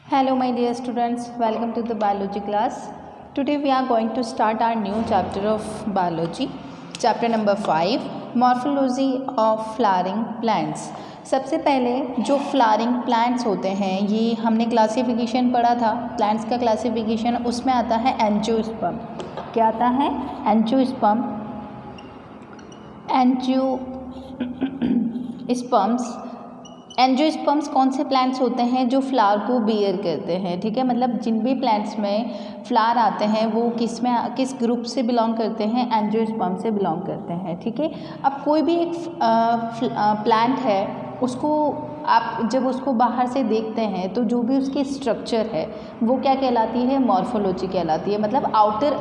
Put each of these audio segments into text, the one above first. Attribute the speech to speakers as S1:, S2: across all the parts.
S1: Hello my dear students, welcome to the biology class. Today we are going to start our new chapter of biology, chapter number 5, morphology of flowering plants. सबसे पहले जो flowering plants होते हैं ये हमने classification पढ़ा था, plants का क्लासिफिकेशन, उसमें आता है एंजियोस्पर्म. क्या आता है? एंजियोस्पर्म. एंजियोस्पर्म्स कौन से प्लांट्स होते हैं जो फ्लावर को बियर करते हैं. ठीक है, मतलब जिन भी प्लांट्स में फ्लावर आते हैं वो किस ग्रुप से बिलोंग करते हैं? एंजियोस्पर्म से बिलोंग करते हैं. ठीक है, अब कोई भी एक प्लांट है उसको आप जब उसको बाहर से देखते हैं तो जो भी उसकी स्ट्रक्चर है वो क्या कहलाती है? मॉर्फोलॉजी कहलाती है. मतलब आउटर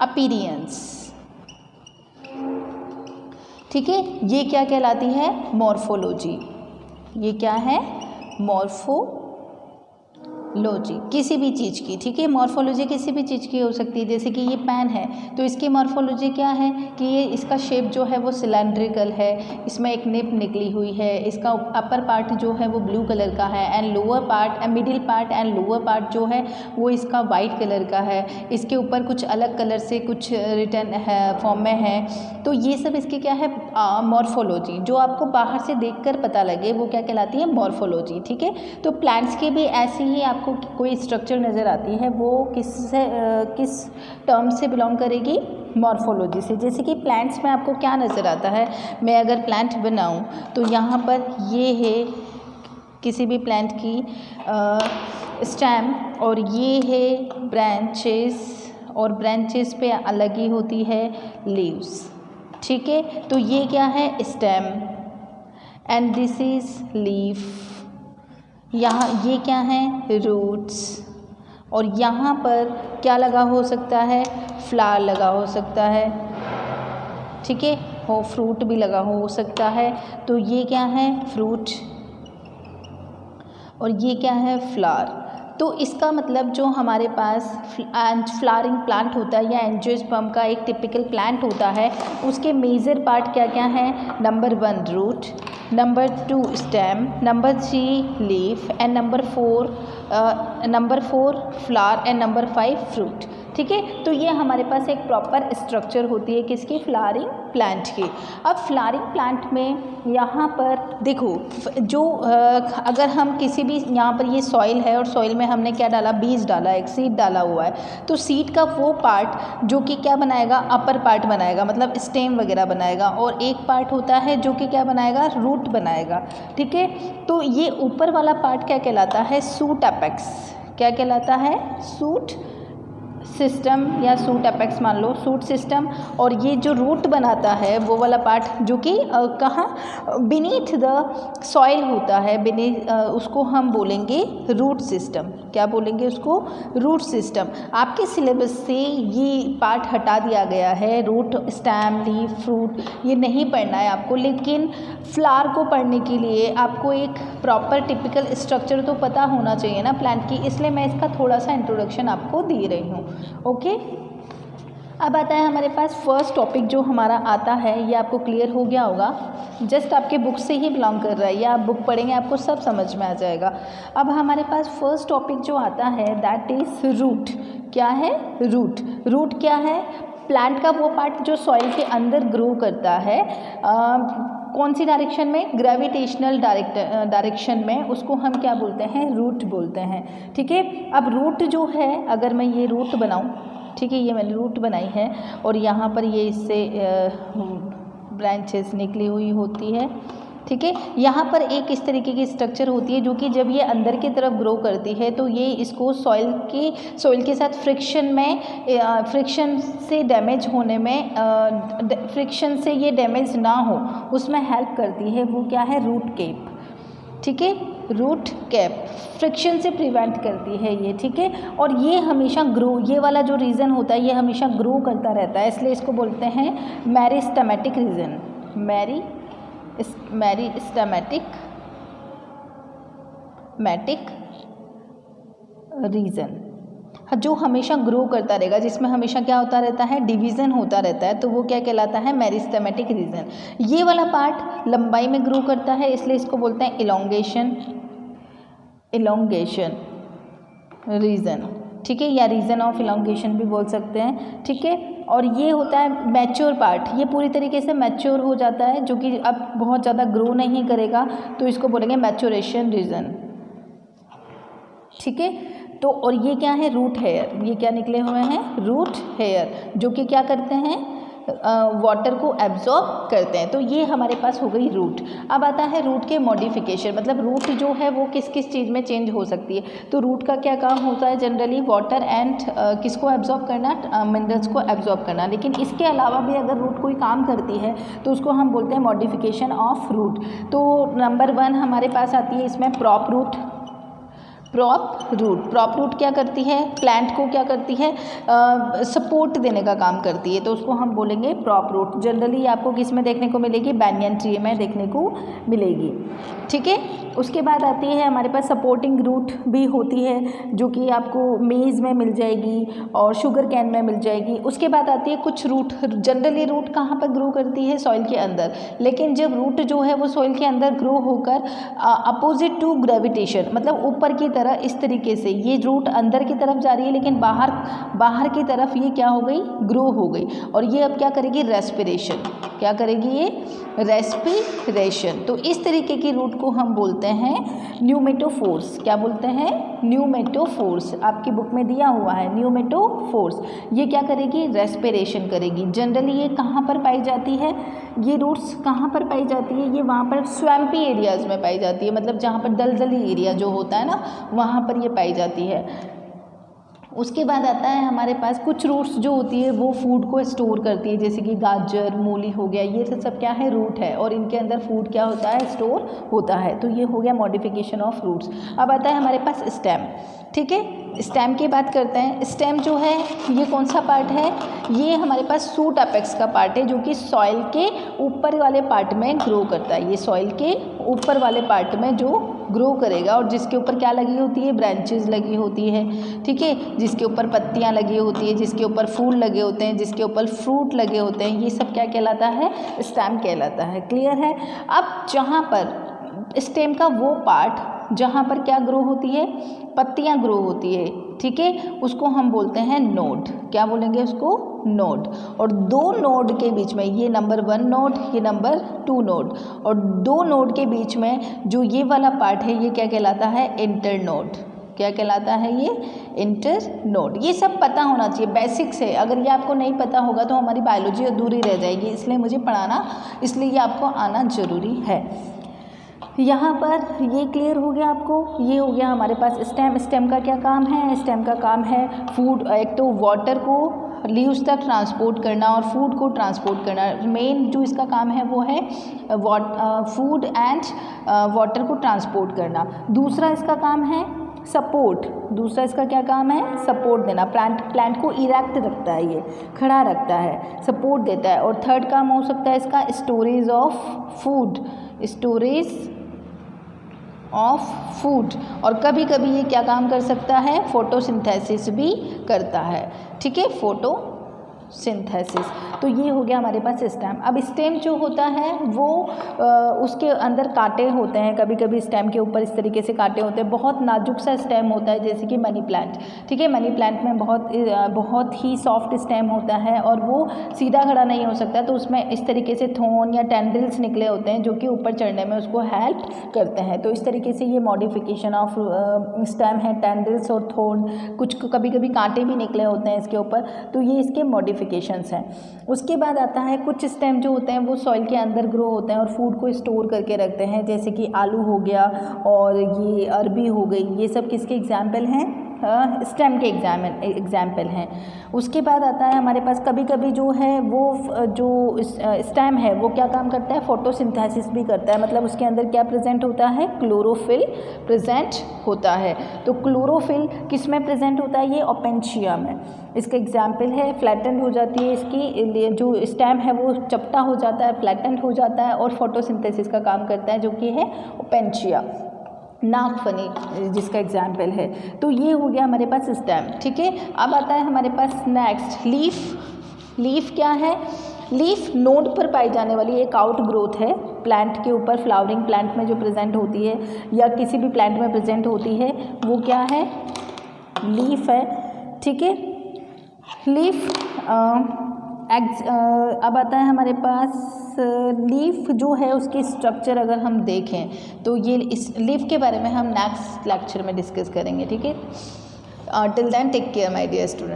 S1: अपीरियंस. ठीक है, ये क्या कहलाती है? मॉर्फोलॉजी. ये क्या है? मॉर्फोलॉजी किसी भी चीज़ की. ठीक है, मॉर्फोलॉजी किसी भी चीज़ की हो सकती है. जैसे कि ये पेन है तो इसकी मॉर्फोलॉजी क्या है कि ये इसका शेप जो है वो सिलेंड्रिकल है, इसमें एक निप निकली हुई है, इसका अपर पार्ट जो है वो ब्लू कलर का है and lower part middle part and lower part जो है वो इसका वाइट कलर का है. इसके ऊपर कुछ अलग कलर से कुछ रिटर्न है फॉर्म में है. तो ये सब इसकी क्या है? मॉर्फोलॉजी. जो आपको बाहर से देखकर पता लगे वो क्या कहलाती है? मॉर्फोलॉजी. ठीक है, तो प्लांट्स के भी ऐसी ही आपको कोई स्ट्रक्चर नज़र आती है वो किस टर्म से बिलोंग करेगी? मॉर्फोलॉजी से. जैसे कि प्लांट्स में आपको क्या नज़र आता है? मैं अगर प्लांट बनाऊं तो यहाँ पर ये है किसी भी प्लांट की स्टेम और ये है ब्रांचेस और ब्रांचेस पे अलग ही होती है लीव्स. ठीक है, तो ये क्या है? Stem and this is leaf. यहाँ ये क्या है? रूट्स. और यहाँ पर क्या लगा हो सकता है? फ्लावर लगा हो सकता है. ठीक है, हो फ्रूट भी लगा हो सकता है. तो ये क्या है? फ्रूट और ये क्या है? फ्लावर. तो इसका मतलब जो हमारे पास फ्लावरिंग प्लांट होता है या एंजियोस्पर्म का एक टिपिकल प्लांट होता है उसके मेजर पार्ट क्या क्या हैं? Number 1 root, number 2 stem, number 3 leaf and number 4 flower and number 5 fruit. ठीक है, तो ये हमारे पास एक प्रॉपर स्ट्रक्चर होती है किसकी? फ्लावरिंग प्लांट की. अब फ्लावरिंग प्लांट में यहाँ पर देखो जो अगर हम किसी भी यहाँ पर ये सॉइल है और सॉइल में हमने क्या डाला? बीज डाला, एक सीड डाला हुआ है. तो सीड का वो पार्ट जो कि क्या बनाएगा? अपर पार्ट बनाएगा, मतलब स्टेम वगैरह बनाएगा. और एक पार्ट होता है जो कि क्या बनाएगा? रूट बनाएगा. ठीक है, तो ये ऊपर वाला पार्ट क्या कहलाता है? Suit apex. क्या कहलाता है? सूट सिस्टम या सूट अपेक्स मान लो, सूट सिस्टम. और ये जो रूट बनाता है वो वाला पार्ट जो कि कहाँ? बीनीथ द सॉइल होता है, बीनीथ उसको हम बोलेंगे रूट सिस्टम. क्या बोलेंगे उसको? Root system. आपके सिलेबस से ये पार्ट हटा दिया गया है. रूट, स्टेम, लीफ, फ्रूट ये नहीं पढ़ना है आपको, लेकिन फ्लावर को पढ़ने के लिए आपको एक प्रॉपर टिपिकल स्ट्रक्चर तो पता होना चाहिए ना प्लांट की, इसलिए मैं इसका थोड़ा सा इंट्रोडक्शन आपको दे रही हूँ. ओके, अब आता है हमारे पास फर्स्ट टॉपिक जो हमारा आता है. ये आपको क्लियर हो गया होगा, जस्ट आपके बुक से ही बिलोंग कर रहा है. या आप बुक पढ़ेंगे आपको सब समझ में आ जाएगा. अब हमारे पास फर्स्ट टॉपिक जो आता है दैट इज़ रूट. क्या है? रूट. रूट क्या है? प्लांट का वो पार्ट जो सॉइल के अंदर ग्रो करता है. कौन सी डायरेक्शन में? ग्रेविटेशनल डायरेक्शन में. उसको हम क्या बोलते हैं? रूट बोलते हैं. ठीक है, अब रूट जो है, अगर मैं ये रूट बनाऊं, ठीक है, ये मैंने रूट बनाई है और यहाँ पर ये इससे ब्रांचेस निकली हुई होती है. ठीक है, यहाँ पर एक इस तरीके की स्ट्रक्चर होती है जो कि जब ये अंदर की तरफ ग्रो करती है तो ये इसको सॉइल के साथ फ्रिक्शन से डैमेज होने में फ्रिक्शन से ये डैमेज ना हो उसमें हेल्प करती है. वो क्या है? Root cap. ठीक है, रूट कैप फ्रिक्शन से प्रिवेंट करती है ये. ठीक है, और ये हमेशा ग्रो, ये वाला जो रीजन होता है ये हमेशा ग्रो करता रहता है, इसलिए इसको बोलते हैं मेरिस्टेमेटिक रीजन. Meristematic reason. जो हमेशा ग्रो करता रहेगा, जिसमें हमेशा क्या होता रहता है, डिवीज़न होता रहता है, तो वो क्या कहलाता है, मेरिस्टेमेटिक रीजन। ये वाला पार्ट लंबाई में ग्रो करता है, इसलिए इसको बोलते हैं इलोंगेशन रीजन, ठीक है, या रीजन ऑफ इलोंगेशन भी बोल सकते हैं, ठीक है। और ये होता है मैच्योर पार्ट, ये पूरी तरीके से मैच्योर हो जाता है, जो कि अब बहुत ज़्यादा ग्रो नहीं करेगा, तो इसको बोलेंगे मैच्योरेशन रीजन, ठीक है। तो और ये क्या है, रूट हेयर, ये क्या निकले हुए हैं, रूट हेयर, जो कि क्या करते हैं, वाटर को एब्जॉर्ब करते हैं। तो ये हमारे पास हो गई रूट। अब आता है रूट के मॉडिफिकेशन, मतलब रूट जो है वो किस किस चीज़ में चेंज हो सकती है। तो रूट का क्या काम होता है, जनरली वाटर एंड किसको एब्जॉर्ब करना, मिनरल्स को एब्जॉर्ब करना। लेकिन इसके अलावा भी अगर रूट कोई काम करती है तो उसको हम बोलते हैं मॉडिफिकेशन ऑफ रूट। तो नंबर 1 हमारे पास आती है इसमें प्रॉप रूट। प्रॉप रूट क्या करती है, प्लांट को क्या करती है, सपोर्ट देने का काम करती है, तो उसको हम बोलेंगे प्रॉप रूट। जनरली आपको किस में देखने को मिलेगी, बैनियन ट्री में देखने को मिलेगी, ठीक है। उसके बाद आती है हमारे पास सपोर्टिंग रूट भी होती है, जो कि आपको मेज़ में मिल जाएगी और शुगर कैन में मिल जाएगी। उसके बाद आती है कुछ रूट, जनरली रूट कहाँ पर ग्रो करती है, सॉइल के अंदर। लेकिन जब रूट जो है वो सॉइल के अंदर ग्रो होकर अपोजिट टू ग्रेविटेशन, मतलब ऊपर की तरह, इस तरीके से ये रूट अंदर की तरफ जा रही है, लेकिन बाहर की तरफ ये क्या हो गई, ग्रो हो गई। और ये अब क्या करेगी, रेस्पिरेशन, क्या करेगी ये, रेस्पिरेशन। तो इस तरीके की रूट को हम बोलते हैं न्यूमेटोफोर्स। क्या बोलते हैं, न्यूमेटोफोर्स। आपकी बुक में दिया हुआ है न्यूमेटोफोर्स। ये क्या करेगी, रेस्पिरेशन करेगी। जनरली ये कहाँ पर पाई जाती है, ये रूट्स कहाँ पर पाई जाती है, ये वहाँ पर स्वैम्पी एरियाज़ में पाई जाती है, मतलब जहाँ पर दलदली एरिया जो होता है ना, वहाँ पर ये पाई जाती है। उसके बाद आता है हमारे पास कुछ रूट्स जो होती है वो फूड को स्टोर करती है, जैसे कि गाजर, मूली हो गया, ये सब क्या है, रूट है, और इनके अंदर फूड क्या होता है, स्टोर होता है। तो ये हो गया मॉडिफिकेशन ऑफ रूट्स। अब आता है हमारे पास स्टेम, ठीक है। स्टेम की बात करते हैं। स्टेम जो है ये कौन सा पार्ट है, ये हमारे पास सूट अपेक्स का पार्ट है, जो कि सॉइल के ऊपर वाले पार्ट में ग्रो करता है। ये सॉइल के ऊपर वाले पार्ट में जो ग्रो करेगा, और जिसके ऊपर क्या लगी होती है, ब्रांचेस लगी होती है, ठीक है, जिसके ऊपर पत्तियां लगी होती है, जिसके ऊपर फूल लगे होते हैं, जिसके ऊपर फ्रूट लगे होते हैं, ये सब क्या कहलाता है, स्टेम कहलाता है। क्लियर है। अब जहाँ पर स्टेम का वो पार्ट जहाँ पर क्या ग्रो होती है, पत्तियाँ ग्रो होती है, ठीक है, उसको हम बोलते हैं नोड। क्या बोलेंगे उसको, नोड। और दो नोड के बीच में, ये नंबर 1 नोड, ये नंबर 2 नोड, और दो नोड के बीच में जो ये वाला पार्ट है ये क्या कहलाता है, इंटर नोड। क्या कहलाता है ये, इंटर नोड। ये सब पता होना चाहिए, बेसिक्स है। अगर ये आपको नहीं पता होगा तो हमारी बायोलॉजी अधूरी रह जाएगी, इसलिए मुझे पढ़ाना, इसलिए ये आपको आना ज़रूरी है। यहाँ पर ये क्लियर हो गया आपको। ये हो गया हमारे पास स्टेम। स्टेम का क्या काम है, स्टेम का काम है फूड, एक तो वाटर को लीव्स तक ट्रांसपोर्ट करना और फूड को ट्रांसपोर्ट करना। मेन जो इसका काम है वो है फूड एंड वाटर को ट्रांसपोर्ट करना। दूसरा इसका काम है सपोर्ट। दूसरा इसका क्या काम है, सपोर्ट देना। प्लांट को इरेक्ट रखता है, ये खड़ा रखता है, सपोर्ट देता है। और थर्ड काम हो सकता है इसका storage of food, storage of food. और कभी कभी ये क्या काम कर सकता है, फोटोसिंथेसिस भी करता है, ठीक है, फोटोसिंथेसिस। तो ये हो गया हमारे पास स्टेम। अब स्टेम जो होता है वो उसके अंदर कांटे होते हैं, कभी कभी स्टेम के ऊपर इस तरीके से कांटे होते हैं। बहुत नाजुक सा स्टेम होता है, जैसे कि मनी प्लांट, ठीक है। मनी प्लांट में बहुत ही सॉफ्ट स्टेम होता है और वो सीधा खड़ा नहीं हो सकता, तो उसमें इस तरीके से थोन या टेंड्रिल्स निकले होते हैं जो कि ऊपर चढ़ने में उसको हेल्प करते हैं। तो इस तरीके से ये मॉडिफिकेशन ऑफ स्टेम है, टेंड्रिल्स और थोन, कुछ कभी कभी कांटे भी निकले होते हैं इसके ऊपर, तो ये इसके मॉडिफिकेशंस हैं। उसके बाद आता है कुछ स्टेम जो होते हैं वो सॉइल के अंदर ग्रो होते हैं और फूड को स्टोर करके रखते हैं, जैसे कि आलू हो गया और ये अरबी हो गई। ये सब किसके एग्जाम्पल हैं, स्टेम के एग्जाम्पल हैं। उसके बाद आता है हमारे पास कभी कभी जो है वो जो स्टेम है वो क्या काम करता है, फोटोसिंथेसिस भी करता है। मतलब उसके अंदर क्या प्रेजेंट होता है, क्लोरोफिल प्रेजेंट होता है। तो क्लोरोफिल किस में प्रेजेंट होता है, ये ओपेंशिया में। इसका एग्जाम्पल है, फ्लैटेंड हो जाती है इसकी जो स्टेम है वो चपटा हो जाता है, फ्लैटेंड हो जाता है और फोटोसिंथेसिस का काम करता है, जो कि है ओपेंशिया। नागफनी जिसका एग्जाम्पल है। तो ये हो गया हमारे पास स्टेम, ठीक है। अब आता है हमारे पास नेक्स्ट लीफ। लीफ क्या है? लीफ नोड पर पाई जाने वाली एक आउट ग्रोथ है प्लांट के ऊपर, फ्लावरिंग प्लांट में जो प्रेजेंट होती है या किसी भी प्लांट में प्रेजेंट होती है, वो क्या है? लीफ है, ठीक है। लीफ अब आता है हमारे पास लीफ जो है उसकी स्ट्रक्चर अगर हम देखें तो ये इस लीफ के बारे में हम नेक्स्ट लेक्चर में डिस्कस करेंगे, ठीक है। Till then take care my dear student.